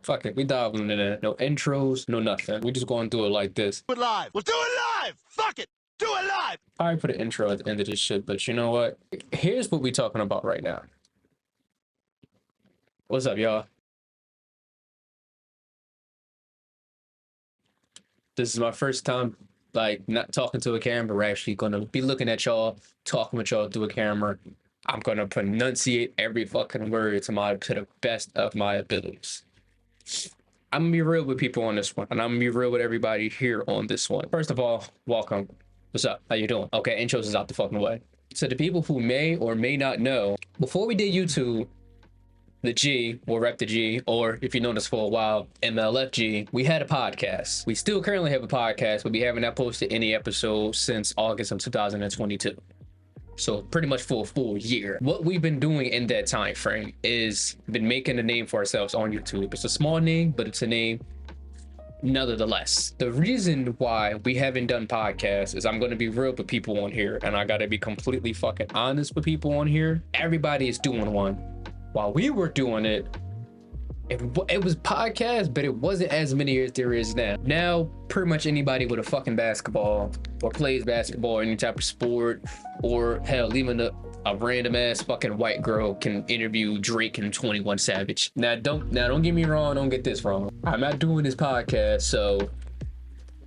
Fuck it, we diving in there. No intros, no nothing. We just going through it like this. Do it live. We'll do it live. Fuck it. Do it live. I put an intro at the end of this shit, but you know what? Here's what we talking about right now. What's up, y'all? This is my first time, like, not talking to a camera. We're actually gonna be looking at y'all, talking with y'all through a camera. I'm gonna pronunciate every fucking word to the best of my abilities. I'm gonna be real with people on this one, and I'm gonna be real with everybody here on this one. First of all, welcome. What's up? How you doing? Okay, intros is out the fucking way. So the people who may or may not know, before we did YouTube, the G, or Rep the G, or if you know this for a while, MLFG, we had a podcast. We still currently have a podcast, but we haven't posted any episodes since August of 2022. So pretty much for a full year. What we've been doing in that time frame is been making a name for ourselves on YouTube. It's a small name, but it's a name nonetheless. The reason why we haven't done podcasts is I'm going to be real with people on here, and I got to be completely fucking honest with people on here. Everybody is doing one. While we were doing it, it was podcast, but it wasn't as many as there is now. Now, pretty much anybody with a fucking basketball or plays basketball or any type of sport, or hell, even a random ass fucking white girl can interview Drake and 21 Savage. Now don't get me wrong, don't get this wrong. I'm not doing this podcast so,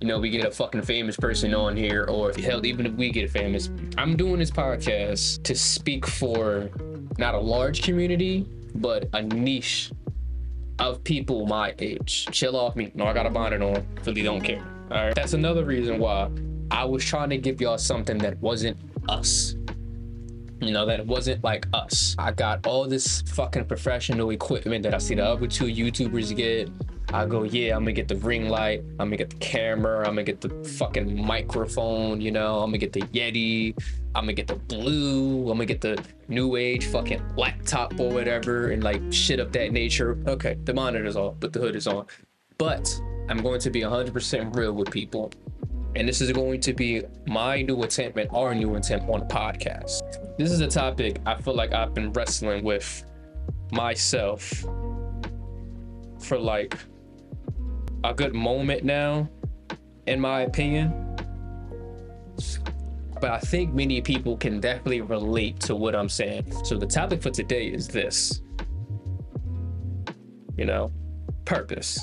you know, we get a fucking famous person on here, or hell, even if we get famous. I'm doing this podcast to speak for not a large community, but a niche of people my age. Chill off me. No, I got a bonnet on. Really don't care. All right. That's another reason why I was trying to give y'all something that wasn't us. You know, that it wasn't like us. I got all this fucking professional equipment that I see the other two YouTubers get. I go, yeah, I'm gonna get the ring light, I'm gonna get the camera, I'm gonna get the fucking microphone, you know, I'm gonna get the Yeti, I'm gonna get the blue, I'm gonna get the new age fucking laptop or whatever, and like shit of that nature. Okay, the monitor's off, but the hood is on. But I'm going to be 100% real with people. And this is going to be my new attempt and our new attempt on a podcast. This is a topic I feel like I've been wrestling with myself for like a good moment now, in my opinion. But I think many people can definitely relate to what I'm saying. So the topic for today is this. You know, purpose.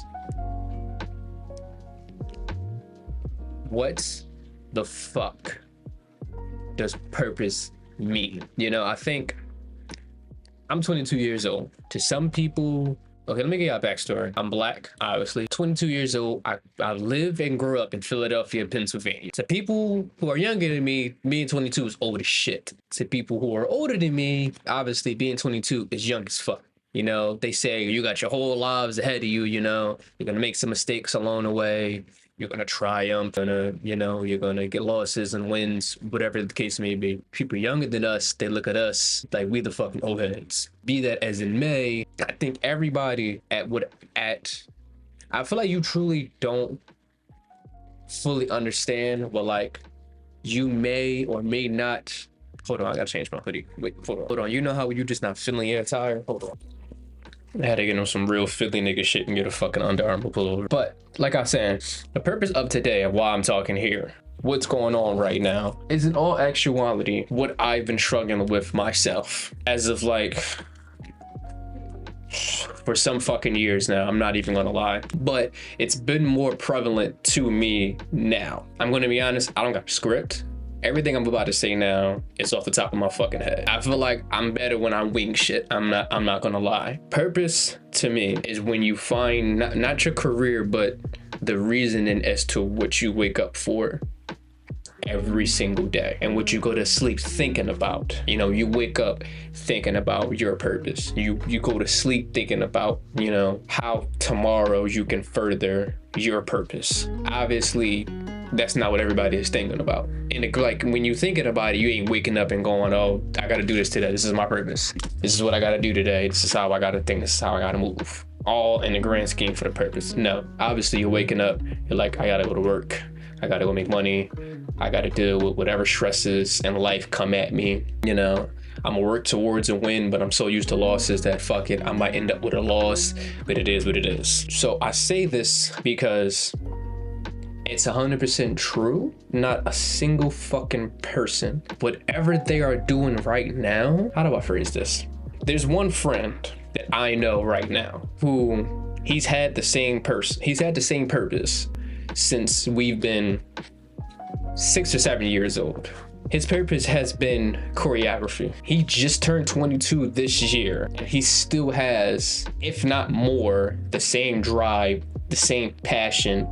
What the fuck does purpose mean? You know, I think I'm 22 years old. To some people, okay, let me get y'all a backstory. I'm black, obviously. 22 years old. I live and grew up in Philadelphia, Pennsylvania. To people who are younger than me, being 22 is old as shit. To people who are older than me, obviously being 22 is young as fuck. You know, they say you got your whole lives ahead of you, you know, you're gonna make some mistakes along the way. You're gonna triumph, you know, you're gonna get losses and wins, whatever the case may be. People younger than us, they look at us like we the fucking old heads. Be that as it may, I think everybody I feel like you truly don't fully understand what like you may or may not. Hold on, I gotta change my hoodie. Wait, hold on. You know how you just not feeling your attire? Hold on. I had to get on some real Philly nigga shit and get a fucking Under Armour pullover. But like I said, the purpose of today and why I'm talking here, what's going on right now, is in all actuality what I've been struggling with myself as of like for some fucking years now. I'm not even gonna lie, but it's been more prevalent to me now. I'm gonna be honest, I don't got a script. Everything I'm about to say now is off the top of my fucking head. I feel like I'm better when I wing shit. I'm not gonna lie. Purpose to me is when you find not your career, but the reasoning as to what you wake up for every single day and what you go to sleep thinking about. You know, you wake up thinking about your purpose. You go to sleep thinking about, you know, how tomorrow you can further your purpose. Obviously, that's not what everybody is thinking about. And like when you thinking about it, you ain't waking up and going, oh, I gotta do this today. This is my purpose. This is what I gotta do today. This is how I gotta think. This is how I gotta move. All in the grand scheme for the purpose. No, obviously you're waking up. You're like, I gotta go to work. I gotta go make money. I gotta deal with whatever stresses in life come at me. You know, I'm gonna work towards a win, but I'm so used to losses that fuck it, I might end up with a loss, but it is what it is. So I say this because it's 100% true. Not a single fucking person, whatever they are doing right now, how do I phrase this? There's one friend that I know right now who he's had the same purpose since we've been 6 or 7 years old. His purpose has been choreography. He just turned 22 this year, and he still has, if not more, the same drive, the same passion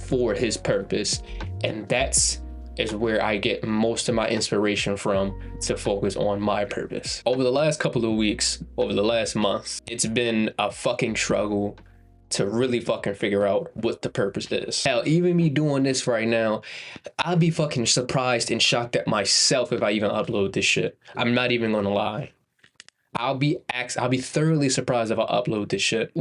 for his purpose. And that's is where I get most of my inspiration from to focus on my purpose. Over the last couple of weeks, over the last months, it's been a fucking struggle to really fucking figure out what the purpose is. Hell, even me doing this right now, I'll be fucking surprised and shocked at myself if I even upload this shit. I'm not even gonna lie. I'll be thoroughly surprised if I upload this shit.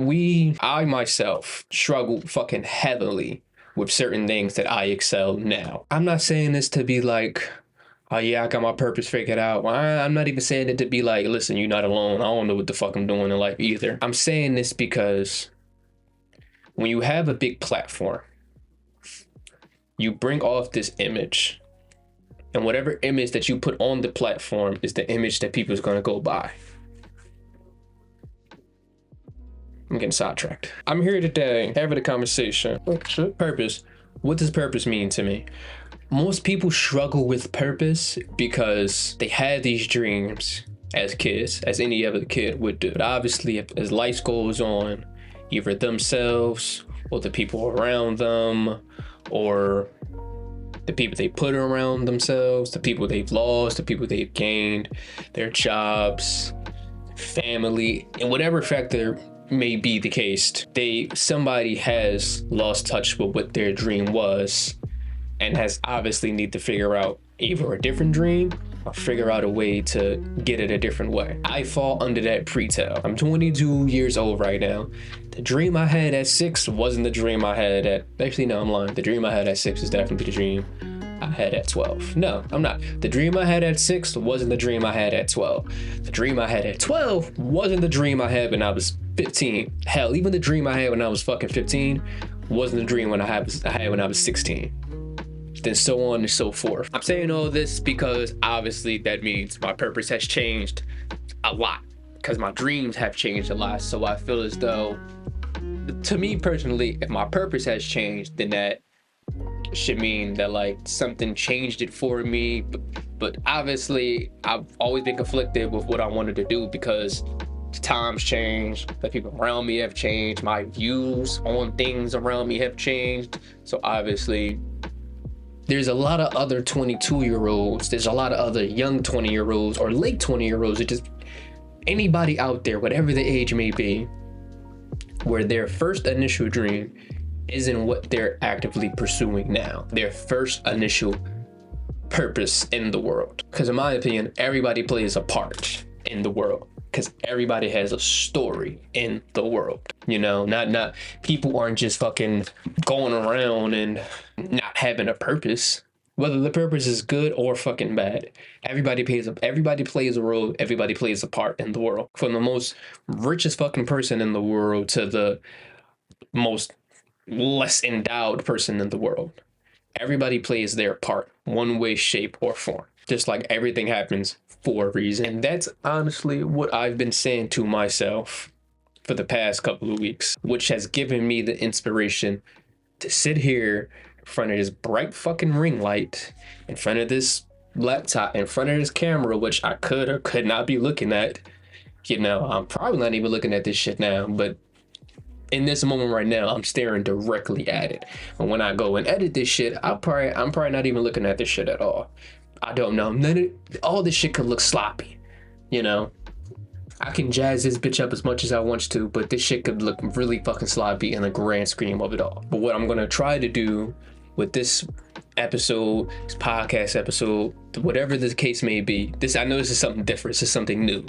I myself struggle fucking heavily with certain things that I excel now. I'm not saying this to be like, oh yeah, I got my purpose figured out. I'm not even saying it to be like, listen, you're not alone. I don't know what the fuck I'm doing in life either. I'm saying this because when you have a big platform, you bring off this image, and whatever image that you put on the platform is the image that people is gonna go by. I'm getting sidetracked. I'm here today having a conversation. Purpose. What does purpose mean to me? Most people struggle with purpose because they had these dreams as kids, as any other kid would do. But obviously, as life goes on, either themselves or the people around them or the people they put around themselves, the people they've lost, the people they've gained, their jobs, family, and whatever factor may be the case, somebody has lost touch with what their dream was and has obviously need to figure out either a different dream or figure out a way to get it a different way. I fall under that pre-tell. I'm 22 years old right now. The dream I had at 6 wasn't the dream I had actually, no, I'm lying. The dream I had at 6 is definitely the dream I had at 12. No, I'm not. The dream I had at 6 wasn't the dream I had at 12. The dream I had at 12 wasn't the dream I had when I was 15. Hell, even the dream I had when I was fucking 15 wasn't the dream I had when I was 16. Then so on and so forth. I'm saying all this because obviously that means my purpose has changed a lot, because my dreams have changed a lot. So I feel as though, to me personally, if my purpose has changed, then that should mean that like something changed it for me. But obviously I've always been conflicted with what I wanted to do because times changed, the people around me have changed, my views on things around me have changed. So obviously there's a lot of other 22-year-olds, there's a lot of other young 20-year-olds or late 20-year-olds, or just anybody out there, whatever the age may be, where their first initial dream isn't what they're actively pursuing now. Their first initial purpose in the world. Because in my opinion, everybody plays a part in the world. Because everybody has a story in the world. You know, not people aren't just fucking going around and not having a purpose. Whether the purpose is good or fucking bad, everybody plays a role, everybody plays a part in the world. From the most richest fucking person in the world to the most less endowed person in the world. Everybody plays their part, one way, shape, or form. Just like everything happens for a reason. And that's honestly what I've been saying to myself for the past couple of weeks, which has given me the inspiration to sit here in front of this bright fucking ring light, in front of this laptop, in front of this camera, which I could or could not be looking at. You know, I'm probably not even looking at this shit now, but in this moment right now, I'm staring directly at it. And when I go and edit this shit, I'm probably not even looking at this shit at all. I don't know. All this shit could look sloppy, you know? I can jazz this bitch up as much as I want to, but this shit could look really fucking sloppy in the grand scheme of it all. But what I'm gonna try to do with this episode, this podcast episode, whatever the case may be, I know this is something different, this is something new.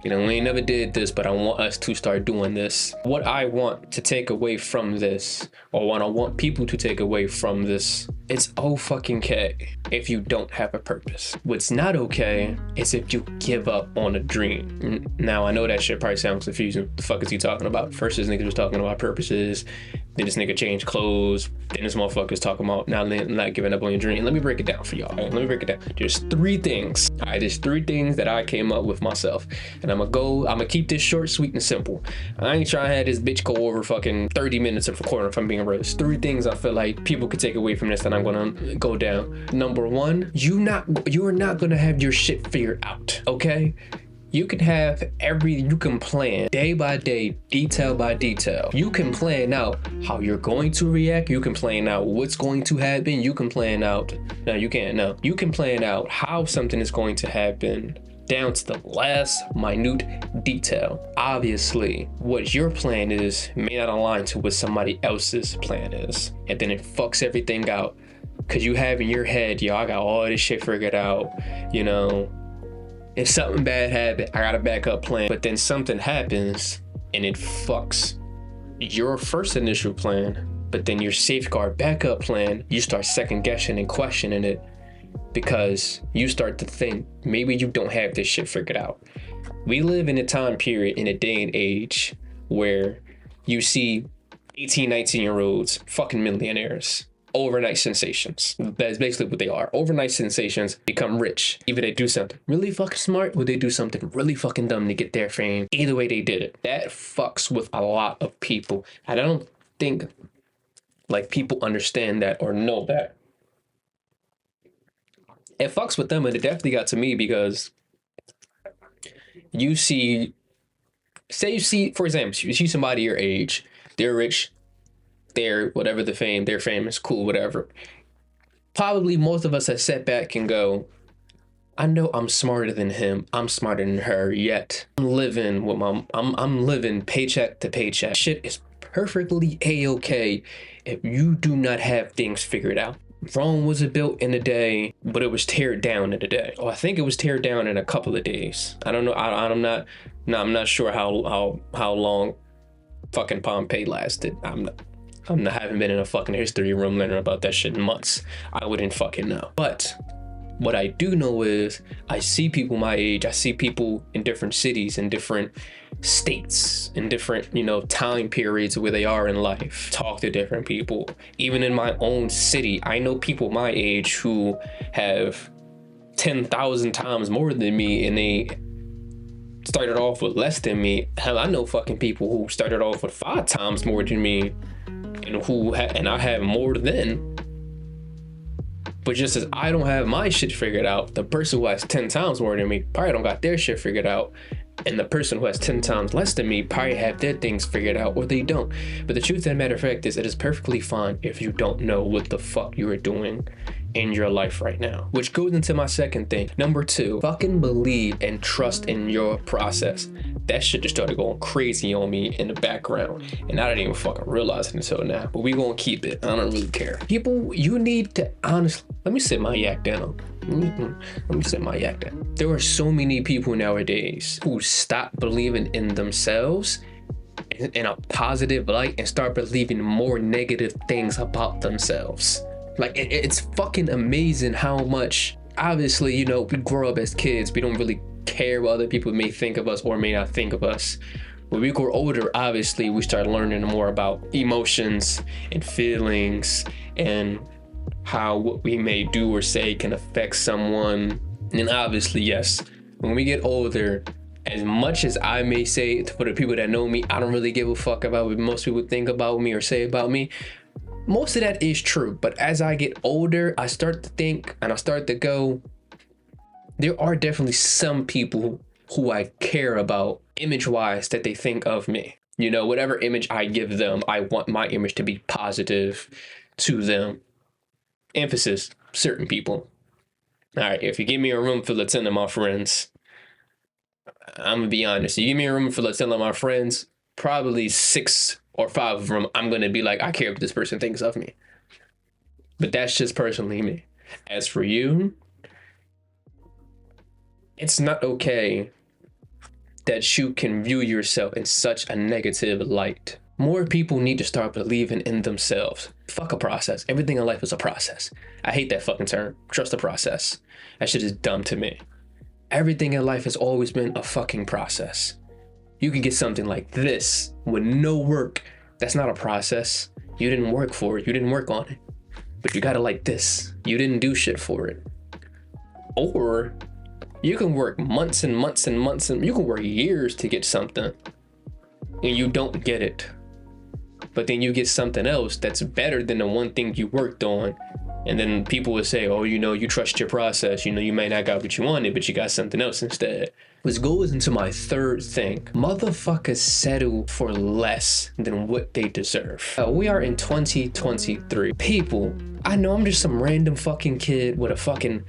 You know, we ain't never did this, but I want us to start doing this. What I want to take away from this, or what I want people to take away from this, it's oh fucking okay if you don't have a purpose. What's not okay is if you give up on a dream. Now, I know that shit probably sounds confusing. What the fuck is he talking about? First, this nigga was talking about purposes. Then this nigga changed clothes. Then this motherfucker's talking about not giving up on your dream. Let me break it down for y'all. Let me break it down. There's three things. All right, there's three things that I came up with myself. And I'm gonna keep this short, sweet, and simple. I ain't trying to have this bitch go over fucking 30 minutes of recording if I'm being real. There's three things I feel like people could take away from this that I'm gonna go down. Number one, you are not gonna have your shit figured out, okay? You can plan day by day, detail by detail. You can plan out how you're going to react. You can plan out what's going to happen. You can plan out, no, you can't, no. You can plan out how something is going to happen down to the last minute detail. Obviously, what your plan is may not align to what somebody else's plan is. And then it fucks everything out. Cause you have in your head, yo, I got all this shit figured out, you know. If something bad happened, I got a backup plan. But then something happens and it fucks your first initial plan, but then your safeguard backup plan, you start second guessing and questioning it because you start to think maybe you don't have this shit figured out. We live in a time period, in a day and age where you see 18, 19-year-olds, fucking millionaires, overnight sensations. That's basically what they are. Overnight sensations become rich. Either they do something really fucking smart or they do something really fucking dumb to get their fame. Either way they did it. That fucks with a lot of people. And I don't think like people understand that or know that. It fucks with them, and it definitely got to me because you see, for example, you see somebody your age, they're rich, they're whatever the fame, they're famous, cool, whatever. Probably most of us have sat back and go, I know I'm smarter than him, I'm smarter than her, yet I'm living paycheck to paycheck. Shit is perfectly a-okay if you do not have things figured out. Rome wasn't built in a day, but it was teared down in a day. Oh, I think it was teared down in a couple of days. I don't know. I'm not sure how long fucking Pompeii lasted. I haven't been in a fucking history room learning about that shit in months. I wouldn't fucking know. But what I do know is I see people my age. I see people in different cities, in different states, in different, time periods where they are in life. Talk to different people. Even in my own city, I know people my age who have 10,000 times more than me, and they started off with less than me. Hell, I know fucking people who started off with 5 times more than me, and I have more than. But just as I don't have my shit figured out, the person who has 10 times more than me probably don't got their shit figured out. And the person who has 10 times less than me probably have their things figured out, or they don't. But the truth of the matter of fact is, it is perfectly fine if you don't know what the fuck you are doing in your life right now. Which goes into my second thing. Number 2, fucking believe and trust in your process. That shit just started going crazy on me in the background, and I didn't even fucking realize it until now. But we gonna keep it. I don't really care. People, you need to honestly, let me sit my yak down. Let me sit my yak down. There are so many people nowadays who stop believing in themselves in a positive light and start believing more negative things about themselves. Like, it's fucking amazing how much, obviously, we grow up as kids. We don't really care what other people may think of us or may not think of us. When we grow older, obviously, we start learning more about emotions and feelings and how what we may do or say can affect someone. And obviously, yes, when we get older, as much as I may say for the people that know me, I don't really give a fuck about what most people think about me or say about me. Most of that is true, but as I get older, I start to think and I start to go, there are definitely some people who I care about image-wise that they think of me. Whatever image I give them, I want my image to be positive to them. Emphasis, certain people. All right, if you give me a room full of 10 of my friends, I'm gonna be honest. You give me a room full of 10 of my friends, probably 6 or 5 of them, I'm gonna be like, I care what this person thinks of me. But that's just personally me. As for you, it's not okay that you can view yourself in such a negative light. More people need to start believing in themselves. Fuck a process. Everything in life is a process. I hate that fucking term. Trust the process. That shit is dumb to me. Everything in life has always been a fucking process. You can get something like this with no work. That's not a process. You didn't work for it. You didn't work on it. But you got it like this. You didn't do shit for it. Or you can work months and months and months and you can work years to get something and you don't get it. But then you get something else that's better than the one thing you worked on. And then people would say, oh, you know, you trust your process. You know, you may not got what you wanted, but you got something else instead. Which goes into my third thing. Motherfuckers settle for less than what they deserve. We are in 2023. People, I know I'm just some random fucking kid with a fucking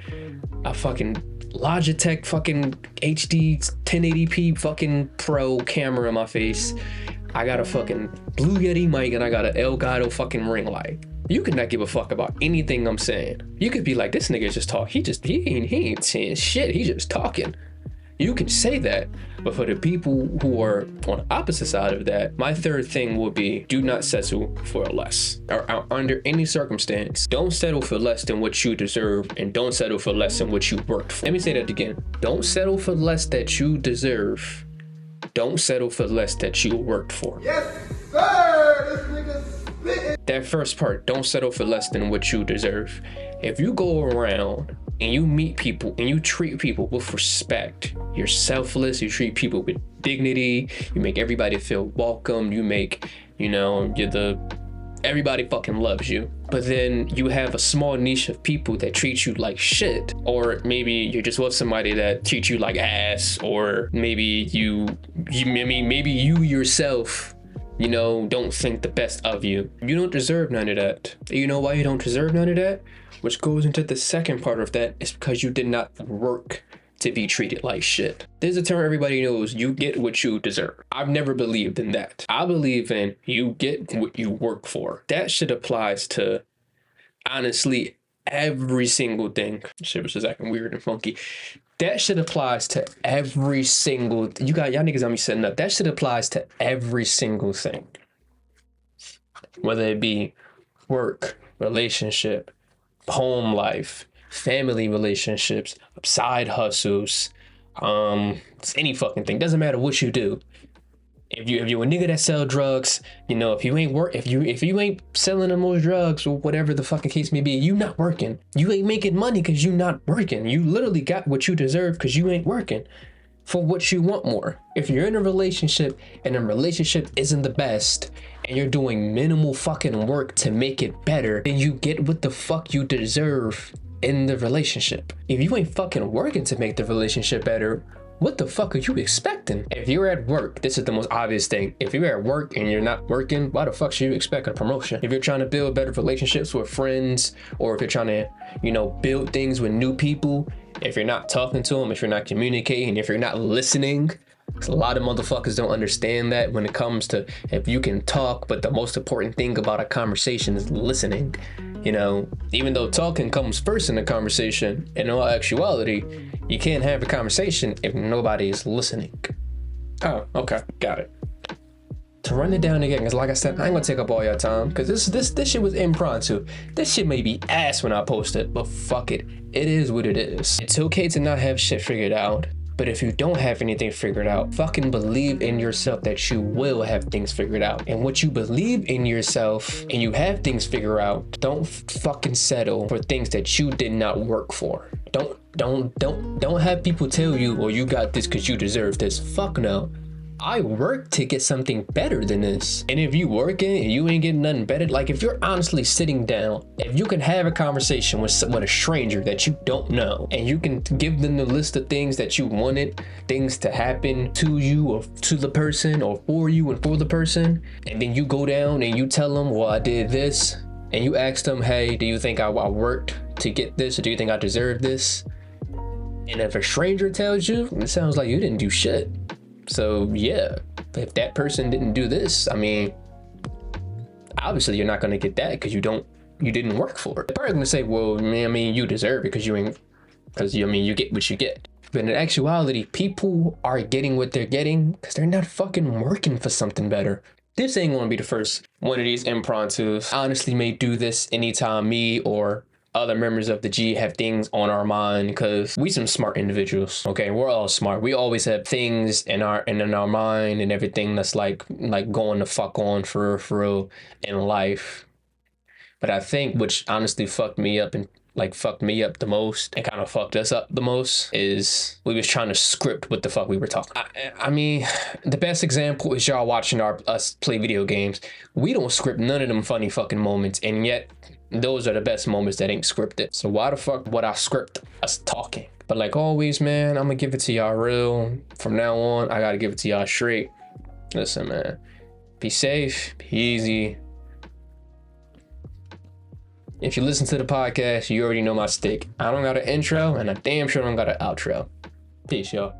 Logitech fucking HD 1080p fucking pro camera in my face. I got a fucking Blue Yeti mic and I got an Elgato fucking ring light. You could not give a fuck about anything I'm saying. You could be like, this nigga just talk. He ain't saying shit. He just talking. You can say that. But for the people who are on the opposite side of that, my third thing will be do not settle for less. Or under any circumstance, don't settle for less than what you deserve and don't settle for less than what you worked for. Let me say that again. Don't settle for less that you deserve. Don't settle for less that you worked for. Yes, sir! This nigga's spitting. That first part, don't settle for less than what you deserve. If you go around and you meet people and you treat people with respect, you're selfless, you treat people with dignity, you make everybody feel welcome, you make, you know, everybody fucking loves you. But then you have a small niche of people that treat you like shit, or maybe you're just with somebody that treats you like ass, or maybe maybe you yourself, you know, don't think the best of you. You don't deserve none of that. You know why you don't deserve none of that? Which goes into the second part of that, is because you did not work to be treated like shit. There's a term everybody knows, you get what you deserve. I've never believed in that. I believe in you get what you work for. That shit applies to, honestly, every single thing. Shit was just acting weird and funky. That shit applies to every single, y'all niggas on me setting up. That shit applies to every single thing. Whether it be work, relationship, home life, family relationships, side hustles, any fucking thing. Doesn't matter what you do. If you're a nigga that sell drugs, you know, if you ain't selling them those drugs or whatever the fucking case may be, you not working. You ain't making money because you not working. You literally got what you deserve because you ain't working for what you want more. If you're in a relationship and the relationship isn't the best and you're doing minimal fucking work to make it better, then you get what the fuck you deserve in the relationship. If you ain't fucking working to make the relationship better, what the fuck are you expecting? If you're at work, this is the most obvious thing. If you're at work and you're not working, why the fuck should you expect a promotion? If you're trying to build better relationships with friends, or if you're trying to, you know, build things with new people, if you're not talking to them, if you're not communicating, if you're not listening, because a lot of motherfuckers don't understand that when it comes to, if you can talk, but the most important thing about a conversation is listening. You know, even though talking comes first in a conversation, in all actuality, you can't have a conversation if nobody is listening. Oh, okay, got it. To run it down again, because like I said, I ain't gonna take up all your time, because this shit was impromptu. This shit may be ass when I post it, but fuck it. It is what it is. It's okay to not have shit figured out. But if you don't have anything figured out, fucking believe in yourself that you will have things figured out. And what you believe in yourself and you have things figured out, don't fucking settle for things that you did not work for. Don't have people tell you, well, you got this because you deserve this. Fuck no. I worked to get something better than this. And if you working and you ain't getting nothing better, like if you're honestly sitting down, if you can have a conversation with a stranger that you don't know, and you can give them the list of things that you wanted, things to happen to you or to the person or for you and for the person, and then you go down and you tell them, well, I did this, and you ask them, hey, do you think I worked to get this, or do you think I deserve this? And if a stranger tells you, it sounds like you didn't do shit. So yeah, if that person didn't do this, I mean, obviously you're not gonna get that because you didn't work for it. They're probably gonna say, well, man, I mean, you deserve it because you get what you get. But in actuality, people are getting what they're getting because they're not fucking working for something better. This ain't gonna be the first one of these impromptus. I honestly may do this anytime me or other members of the G have things on our mind, because we some smart individuals. Okay, we're all smart. We always have things in our mind and everything that's like going the fuck on for real in life. But I think which honestly fucked me up the most and kind of fucked us up the most is we was trying to script what the fuck we were talking. I mean, the best example is y'all watching us play video games. We don't script none of them funny fucking moments, and yet those are the best moments that ain't scripted. So why the fuck would I script us talking? But like always, man, I'm gonna give it to y'all real. From now on, I gotta give it to y'all straight. Listen, man, be safe, be easy. If you listen to the podcast, you already know my stick. I don't got an intro, and I damn sure don't got an outro. Peace, y'all.